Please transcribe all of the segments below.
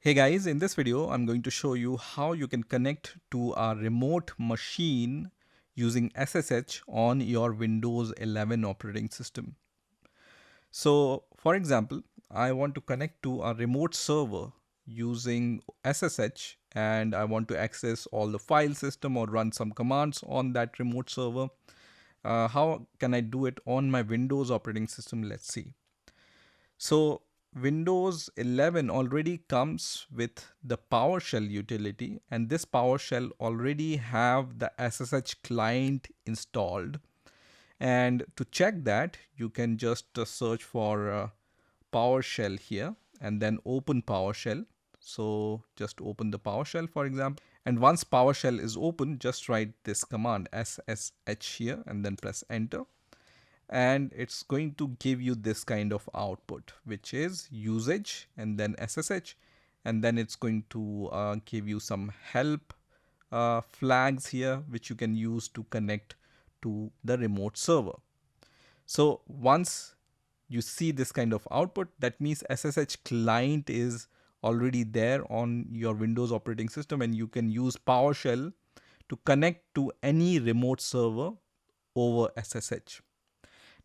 Hey guys, in this video, I'm going to show you how you can connect to a remote machine using SSH on your Windows 11 operating system. So for example, I want to connect to a remote server using SSH and I want to access all the file system or run some commands on that remote server. How can I do it on my Windows operating system? Let's see. So Windows 11 already comes with the PowerShell utility, and this PowerShell already have the SSH client installed. And to check that, you can just search for PowerShell here and then open PowerShell. So just open the PowerShell, for example. And once PowerShell is open, just write this command SSH here and then press enter, and it's going to give you this kind of output, which is usage and then SSH, and then it's going to give you some help flags here which you can use to connect to the remote server. So once you see this kind of output, that means SSH client is already there on your Windows operating system, and you can use PowerShell to connect to any remote server over SSH.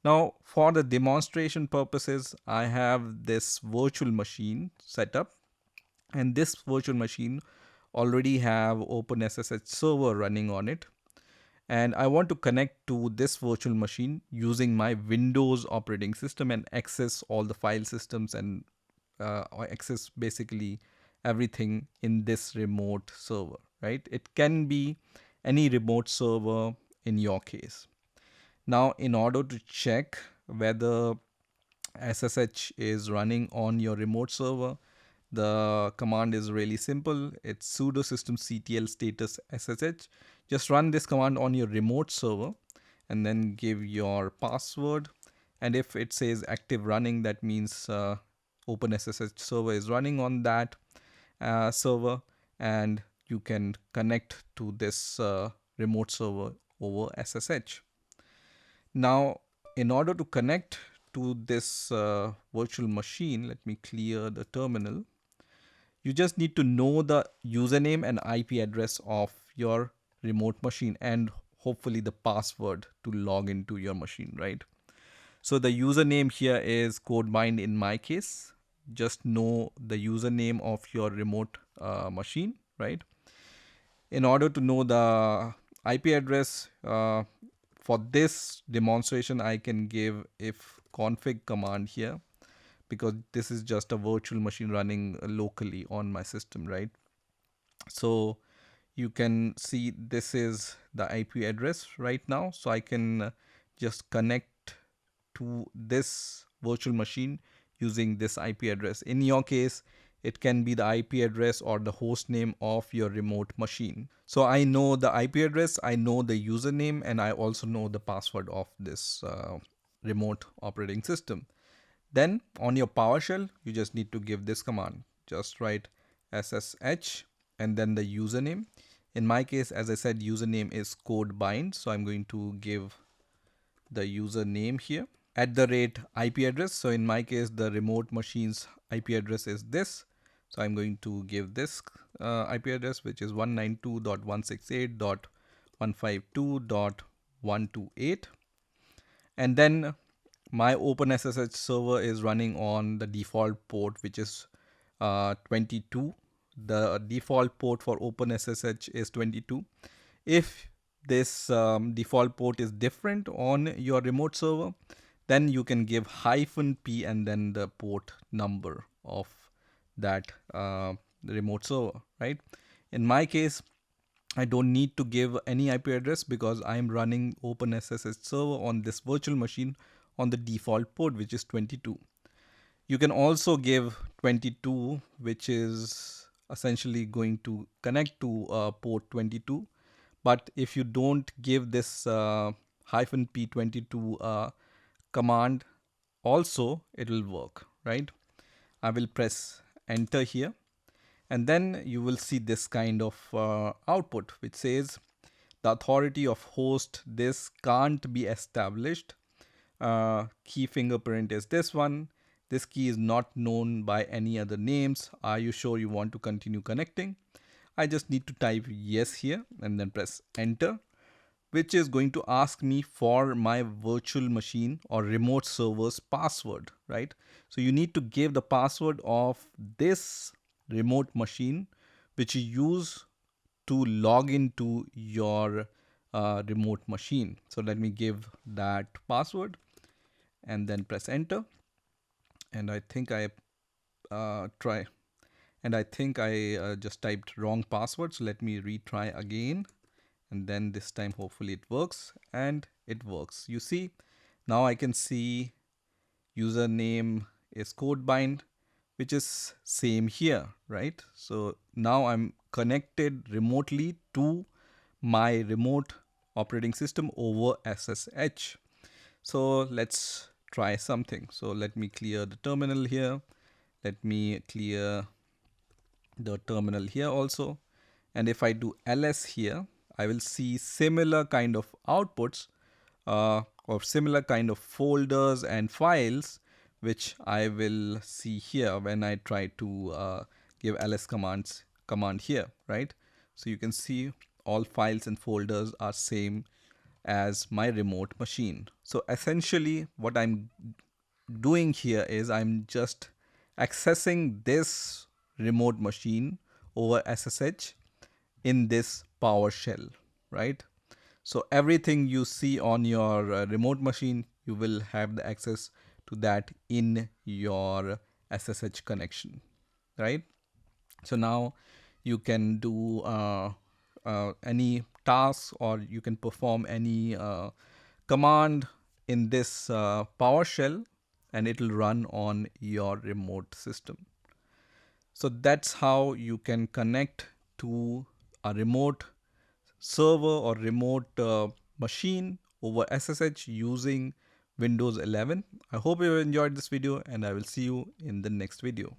Now, for the demonstration purposes, I have this virtual machine set up, and this virtual machine already have OpenSSH server running on it. And I want to connect to this virtual machine using my Windows operating system and access all the file systems and access basically everything in this remote server, right? It can be any remote server in your case. Now, in order to check whether SSH is running on your remote server, the command is really simple. It's sudo systemctl status SSH. Just run this command on your remote server and then give your password. And if it says active running, that means OpenSSH server is running on that server, and you can connect to this remote server over SSH. Now, in order to connect to this virtual machine, let me clear the terminal. You just need to know the username and IP address of your remote machine and hopefully the password to log into your machine, right? So the username here is CodeBind in my case. Just know the username of your remote machine, right? In order to know the IP address, for this demonstration, I can give if config command here, because this is just a virtual machine running locally on my system, right? So you can see this is the IP address right now. So I can just connect to this virtual machine using this IP address. In your case, it can be the IP address or the host name of your remote machine. So I know the IP address, I know the username, and I also know the password of this remote operating system. Then on your PowerShell, you just need to give this command. Just write SSH and then the username. In my case, as I said, username is CodeBind. So I'm going to give the username here at the rate IP address. So in my case, the remote machine's IP address is this. So I'm going to give this IP address, which is 192.168.152.128. And then my OpenSSH server is running on the default port, which is 22. The default port for OpenSSH is 22. If this default port is different on your remote server, then you can give -p and then the port number of that remote server, right? In my case, I don't need to give any IP address because I'm running OpenSSH server on this virtual machine on the default port, which is 22. You can also give 22, which is essentially going to connect to port 22. But if you don't give this -p22 command also, it will work, right? I will press enter here, and then you will see this kind of output which says the authority of host this can't be established. Key fingerprint is this one. This key is not known by any other names. Are you sure you want to continue connecting? I just need to type yes here and then press enter, which is going to ask me for my virtual machine or remote server's password, right? So you need to give the password of this remote machine, which you use to log into your remote machine. So let me give that password and then press enter. And I think I try. And I think I just typed wrong password. So let me retry again. And then this time hopefully it works, and it works. You see, now I can see username is codebind, which is same here, right? So now I'm connected remotely to my remote operating system over SSH. So let's try something. So let me clear the terminal here. Let me clear the terminal here also. And if I do ls here, I will see similar kind of outputs or similar kind of folders and files, which I will see here when I try to give ls command here, right? So you can see all files and folders are same as my remote machine. So essentially what I'm doing here is I'm just accessing this remote machine over SSH in this PowerShell, right? So everything you see on your remote machine, you will have the access to that in your SSH connection, right? So now you can do any task, or you can perform any command in this PowerShell, and it will run on your remote system. So that's how you can connect to a remote server or remote machine over SSH using Windows 11. I hope you enjoyed this video, and I will see you in the next video.